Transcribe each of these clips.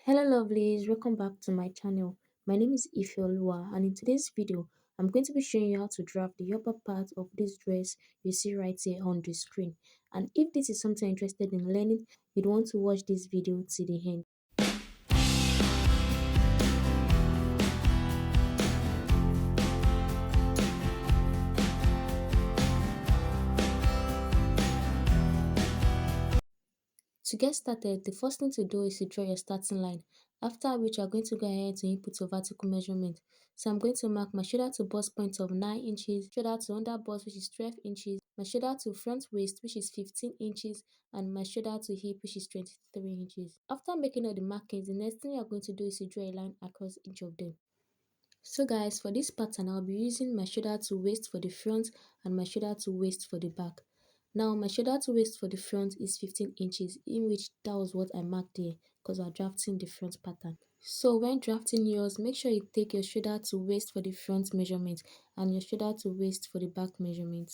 Hello lovelies, welcome back to my channel. My name is Ifeoluwa and in today's video, I'm going to be showing you how to draft the upper part of this dress you see right here on the screen. And if this is something you're interested in learning, you'd want to watch this video to the end. To get started, the first thing to do is to draw your starting line, after which you're going to go ahead to input your vertical measurement. So I'm going to mark my shoulder to bust point of 9 inches, shoulder to under bust which is 12 inches, my shoulder to front waist which is 15 inches, and my shoulder to hip which is 23 inches. After making all the markings, the next thing you're going to do is to draw a line across each of them. So guys, for this pattern, I'll be using my shoulder to waist for the front and my shoulder to waist for the back. Now, my shoulder to waist for the front is 15 inches, in which that was what I marked there because we're drafting the front pattern. So when drafting yours, make sure you take your shoulder to waist for the front measurement and your shoulder to waist for the back measurement.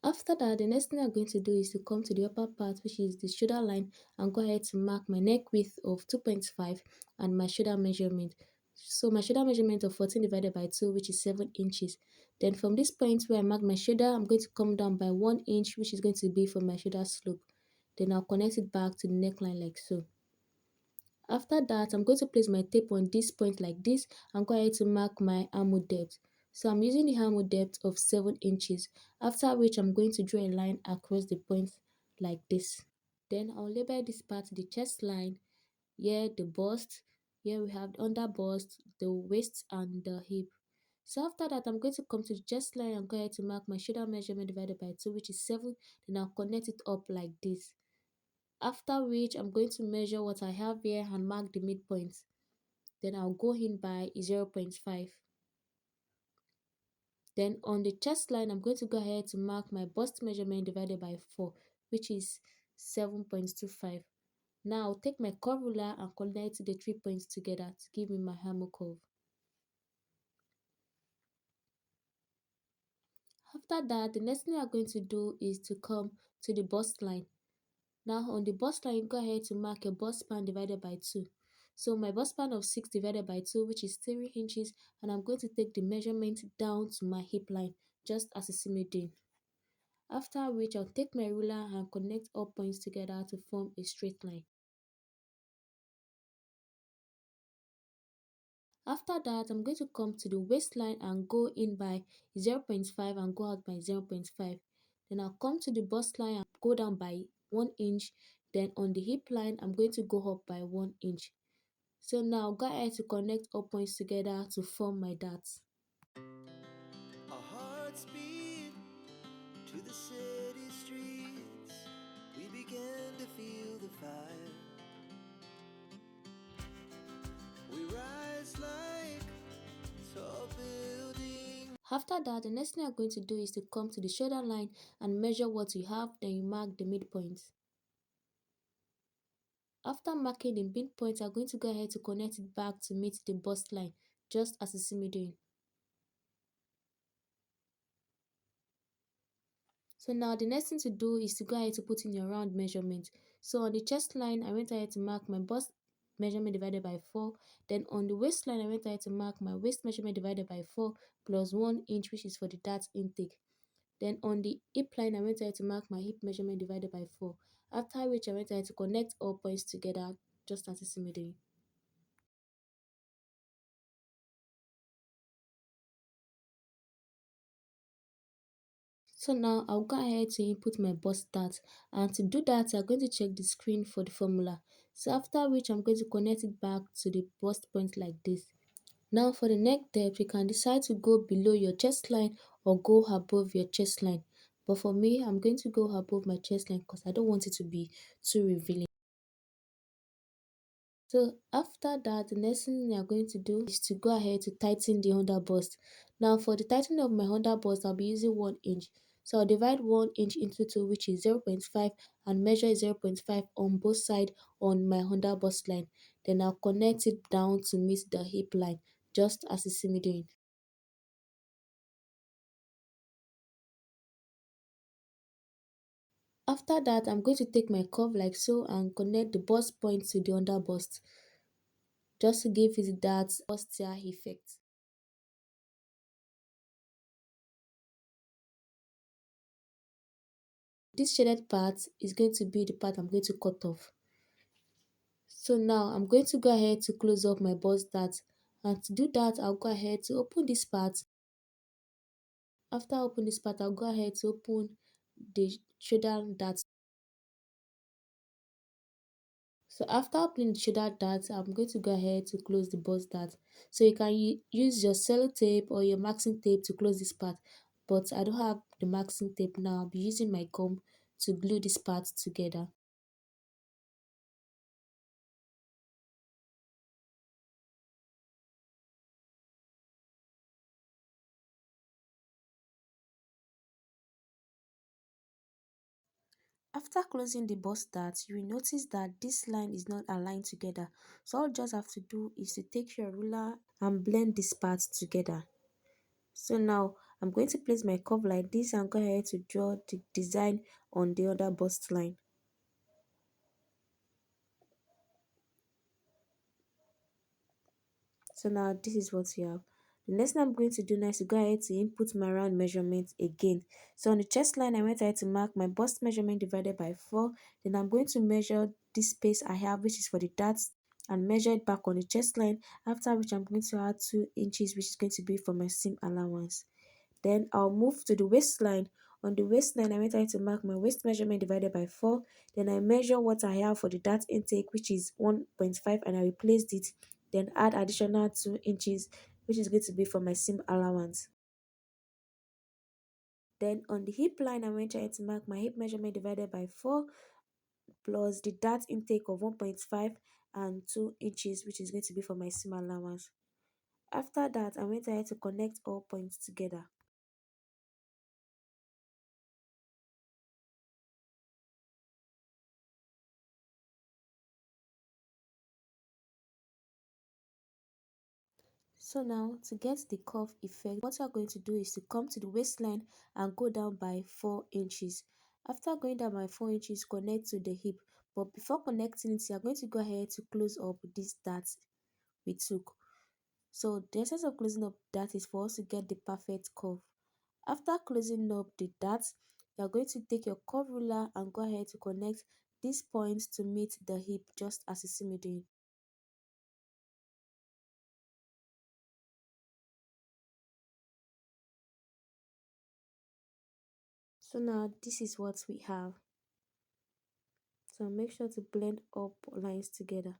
After that, the next thing I'm going to do is to come to the upper part, which is the shoulder line, and go ahead to mark my neck width of 2.5 and my shoulder measurement. So my shoulder measurement of 14 divided by 2, which is 7 inches. Then from this point where I mark my shoulder, I'm going to come down by 1 inch, which is going to be for my shoulder slope. Then I'll connect it back to the neckline like so. After that, I'm going to place my tape on this point like this and go ahead to mark my armhole depth. So I'm using the armhole depth of 7 inches, after which I'm going to draw a line across the point like this. Then I'll label this part the chest line, here the bust, here we have the under bust, the waist and the hip. So after that, I'm going to come to the chest line and go ahead to mark my shoulder measurement divided by 2, which is 7. Then I'll connect it up like this. After which, I'm going to measure what I have here and mark the midpoint. Then I'll go in by 0.5. Then on the chest line, I'm going to go ahead to mark my bust measurement divided by 4, which is 7.25. Now I'll take my curve ruler and connect the 3 points together to give me my armhole curve. After that, the next thing I'm going to do is to come to the bust line. Now on the bust line, go ahead to mark your bust span divided by 2. So my bust span of 6 divided by 2, which is 3 inches, and I'm going to take the measurement down to my hip line, just as you see me doing. After which, I'll take my ruler and connect all points together to form a straight line. After that, I'm going to come to the waistline and go in by 0.5 and go out by 0.5. Then I'll come to the bust line and go down by 1 inch. Then on the hip line, I'm going to go up by 1 inch. So now go ahead to connect all points together to form my darts. Our hearts beat to the city streets. We began to feel the fire. We rise like tall buildings. After that, the next thing I'm going to do is to come to the shoulder line and measure what you have, then you mark the midpoint. After marking the midpoint, I'm going to go ahead to connect it back to meet the bust line, just as you see me doing. So now the next thing to do is to go ahead to put in your round measurement. So on the chest line, I went ahead to mark my bust measurement divided by 4. Then on the waistline, I went ahead to mark my waist measurement divided by 4 plus 1 inch, which is for the dart intake. Then on the hip line, I went ahead to mark my hip measurement divided by 4. After which, I went ahead to connect all points together, just as you see me doing. So now I'll go ahead to input my bust dart, and to do that I'm going to check the screen for the formula. So after which I'm going to connect it back to the bust point like this. Now for the neck depth, you can decide to go below your chest line or go above your chest line. But for me, I'm going to go above my chest line because I don't want it to be too revealing. So after that, the next thing we are going to do is to go ahead to tighten the under bust. Now for the tightening of my under bust, I'll be using 1 inch. So I'll divide 1 inch into 2, which is 0.5, and measure 0.5 on both sides on my under bust line. Then I'll connect it down to meet the hip line, just as you see me doing. After that, I'm going to take my curve like so and connect the bust point to the under bust just to give it that bustier effect. This shaded part is going to be the part I'm going to cut off. So now I'm going to go ahead to close up my bust dart, and to do that I'll go ahead to open this part. After opening this part, I'll go ahead to open the shoulder dart. So after opening the shoulder dart, I'm going to go ahead to close the bust dart. So you can use your sellotape or your maxing tape to close this part, but I don't have the maxing tape now. I'll be using my gum to glue this part together. After closing the bust dart, you will notice that this line is not aligned together. So all you just have to do is to take your ruler and blend this part together. So now I'm going to place my curve like this and go ahead to draw the design on the other bust line. So now this is what you have. The next thing I'm going to do now is to go ahead to input my round measurement again. So on the chest line, I went ahead to mark my bust measurement divided by 4. Then I'm going to measure this space I have, which is for the darts, and measure it back on the chest line. After which I'm going to add 2 inches, which is going to be for my seam allowance. Then I'll move to the waistline. On the waistline, I went ahead to mark my waist measurement divided by 4. Then I measure what I have for the dart intake, which is 1.5, and I replaced it. Then add additional 2 inches, which is going to be for my seam allowance. Then on the hip line, I went ahead to mark my hip measurement divided by 4 plus the dart intake of 1.5 and 2 inches, which is going to be for my seam allowance. After that, I went ahead to connect all points together. So now to get the curve effect, what you're going to do is to come to the waistline and go down by 4 inches. After going down by 4 inches, connect to the hip. But before connecting it, you're going to go ahead to close up this dart we took. So the essence of closing up that is for us to get the perfect curve. After closing up the dart, you're going to take your curve ruler and go ahead to connect these points to meet the hip just as you see me doing. So now this is what we have. So make sure to blend up lines together.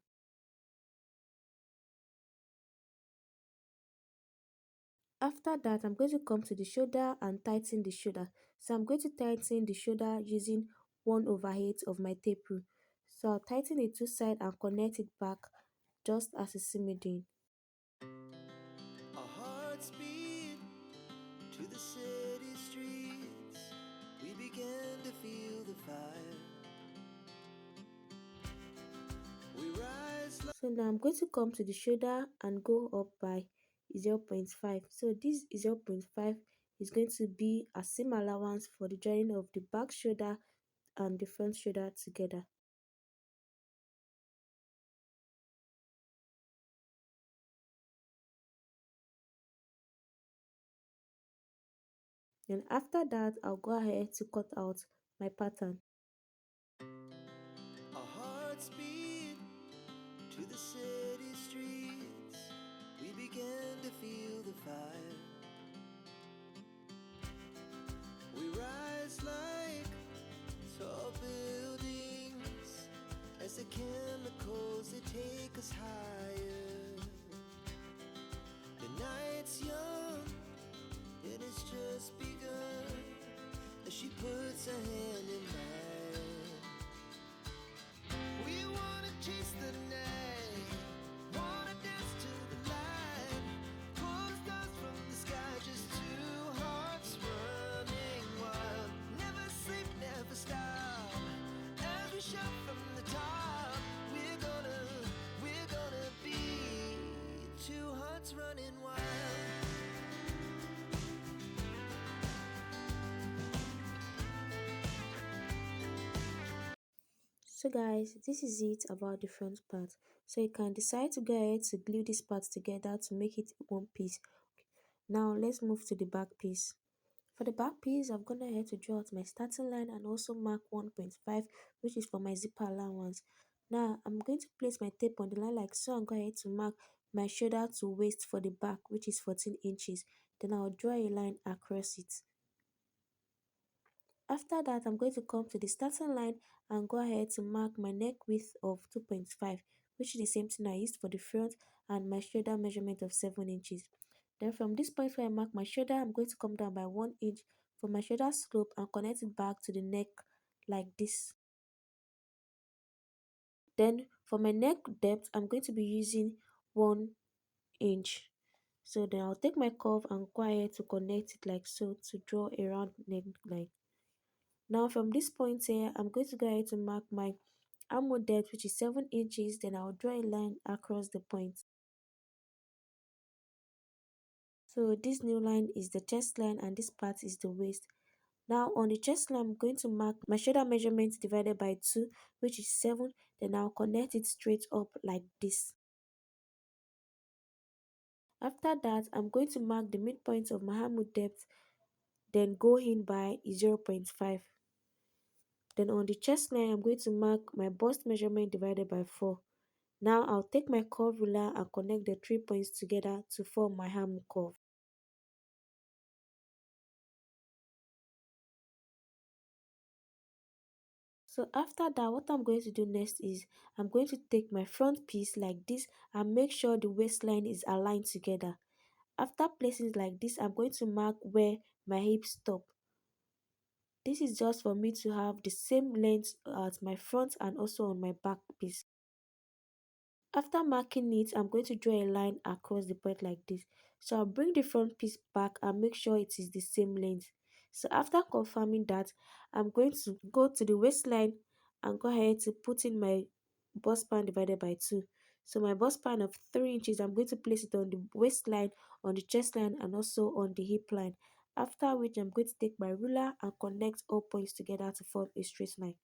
After that, I'm going to come to the shoulder and tighten the shoulder. So I'm going to tighten the shoulder using 1/8 of my tape rule. So I'll tighten the two sides and connect it back just as you see me doing. Our hearts beat to the city streets. We began to feel the fire. We rise like So now I'm going to come to the shoulder and go up by 0.5. So this 0.5 is going to be a seam allowance for the joining of the back shoulder and the front shoulder together. Then after that, I'll go ahead to cut out my pattern. our hearts beat to the city streets. We began to feel the fire. We rise like tall buildings as the chemicals they take us higher. The night's young and it's just begun as she puts her hand in mine. We wanna chase the night, wanna dance to the light, pull the stars from the sky, just two hearts running wild. Never sleep, never stop, as we shout from the top. We're gonna be two hearts running wild. So guys, this is it about the front part. So you can decide to go ahead to glue these parts together to make it one piece. Now let's move to the back piece. For the back piece, I'm going to ahead to draw out my starting line and also mark 1.5, which is for my zipper allowance. Now I'm going to place my tape on the line like so. I'm going ahead to mark my shoulder to waist for the back, which is 14 inches. Then I'll draw a line across it. After that, I'm going to come to the starting line and go ahead to mark my neck width of 2.5, which is the same thing I used for the front, and my shoulder measurement of 7 inches. Then from this point where I mark my shoulder, I'm going to come down by 1 inch for my shoulder slope and connect it back to the neck like this. Then for my neck depth, I'm going to be using 1 inch. So then I'll take my curve and go ahead to connect it like so to draw a round neckline. Now from this point here, I'm going to go ahead to mark my armhole depth, which is 7 inches. Then I'll draw a line across the point. So this new line is the chest line and this part is the waist. Now on the chest line, I'm going to mark my shoulder measurement divided by 2, which is 7. Then I'll connect it straight up like this. After that, I'm going to mark the midpoint of my armhole depth, then go in by 0.5. Then on the chest line, I'm going to mark my bust measurement divided by 4. Now I'll take my curve ruler and connect the 3 points together to form my arm curve. So after that, what I'm going to do next is I'm going to take my front piece like this and make sure the waistline is aligned together. After placing it like this, I'm going to mark where my hips stop. This is just for me to have the same length at my front and also on my back piece. After marking it, I'm going to draw a line across the point like this. So I'll bring the front piece back and make sure it is the same length. So after confirming that, I'm going to go to the waistline and go ahead to put in my bust span divided by 2. So my bust span of 3 inches, I'm going to place it on the waistline, on the chest line and also on the hip line. After which I'm going to take my ruler and connect all points together to form a straight line.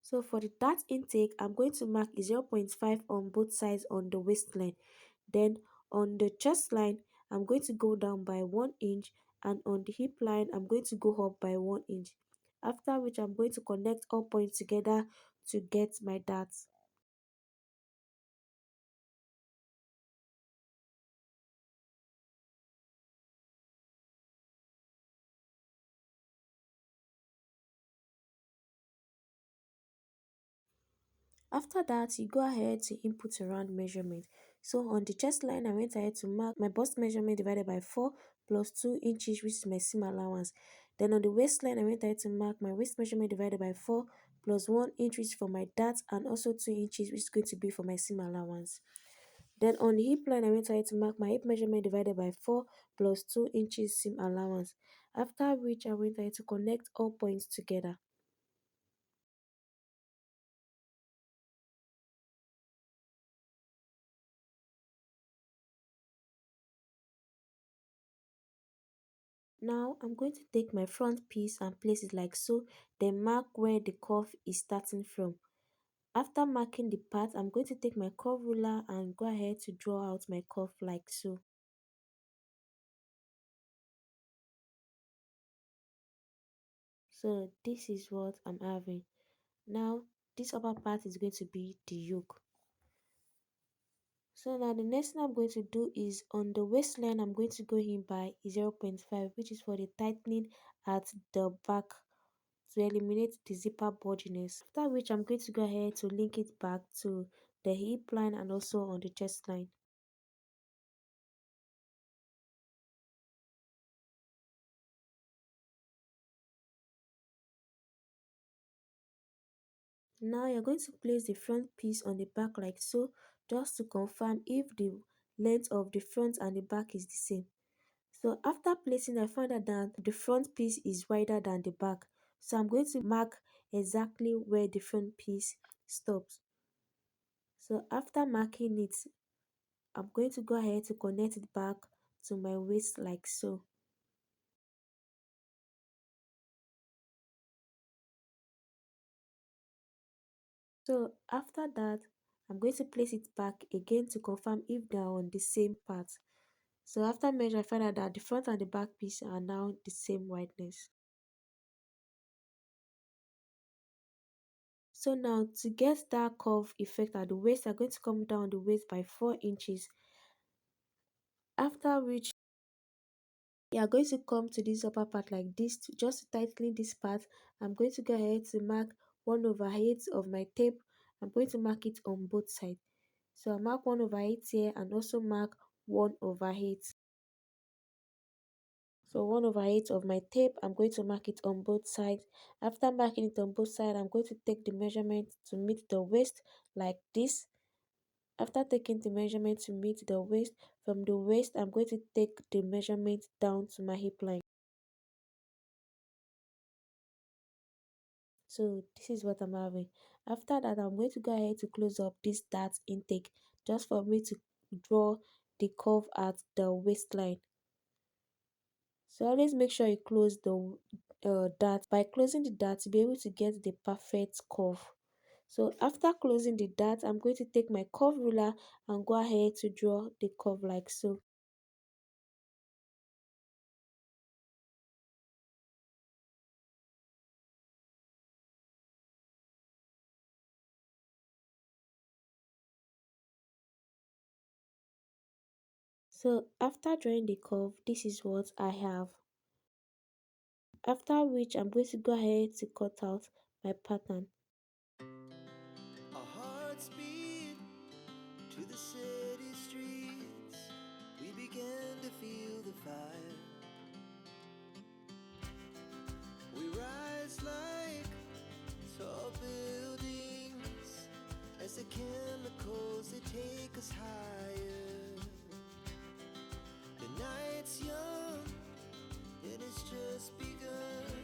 So for the dart intake, I'm going to mark 0.5 on both sides on the waistline. Then on the chest line, I'm going to go down by 1 inch, and on the hip line, I'm going to go up by 1 inch. After which I'm going to connect all points together to get my darts. After that, you go ahead to input a round measurement. So on the chest line, I went ahead to mark my bust measurement divided by 4 plus 2 inches, which is my seam allowance. Then on the waistline, I went ahead to mark my waist measurement divided by 4 plus 1 inch, which is for my dart, and also 2 inches, which is going to be for my seam allowance. Then on the hip line, I went ahead to mark my hip measurement divided by 4 plus 2 inches seam allowance. After which, I went ahead to connect all points together. Now I'm going to take my front piece and place it like so, then mark where the curve is starting from. After marking the part, I'm going to take my curve ruler and go ahead to draw out my curve like so. So this is what I'm having. Now this upper part is going to be the yoke. So now the next thing I'm going to do is on the waistline, I'm going to go in by 0.5, which is for the tightening at the back to eliminate the zipper bulginess. After which I'm going to go ahead to link it back to the hip line and also on the chest line. Now you're going to place the front piece on the back like so, just to confirm if the length of the front and the back is the same. So after placing, I found out that the front piece is wider than the back. So I'm going to mark exactly where the front piece stops. So after marking it, I'm going to go ahead to connect it back to my waist like so. So after that, I'm going to place it back again to confirm if they are on the same part. So after measure, I find out that the front and the back piece are now the same wideness. So now to get that curve effect at the waist, I'm going to come down the waist by 4 inches. After which, you are going to come to this upper part like this to just to tighten this part. I'm going to go ahead to mark 1/8 of my tape. I'm going to mark it on both sides. So I mark 1/8 here and also mark 1/8. So 1/8 of my tape, I'm going to mark it on both sides. After marking it on both sides, I'm going to take the measurement to meet the waist like this. After taking the measurement to meet the waist, from the waist, I'm going to take the measurement down to my hip line. So this is what I'm having. After that, I'm going to go ahead to close up this dart intake just for me to draw the curve at the waistline. So always make sure you close the dart. By closing the dart, you'll be able to get the perfect curve. So after closing the dart, I'm going to take my curve ruler and go ahead to draw the curve like so. So after drawing the curve, this is what I have. After which I'm going to go ahead to cut out my pattern. Our hearts beat to the city streets. We began to feel the fire. We rise like tall buildings as the chemicals they take us higher. The night's young and it's just begun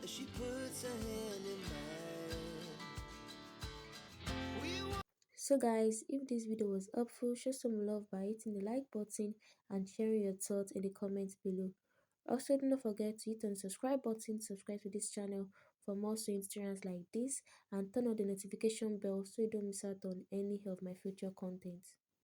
as she puts her hand in mine. So guys, if this video was helpful, show some love by hitting the like button and sharing your thoughts in the comments below. Also, do not forget to hit on the subscribe button to subscribe to this channel for more sewing tutorials like this, and turn on the notification bell so you don't miss out on any of my future content.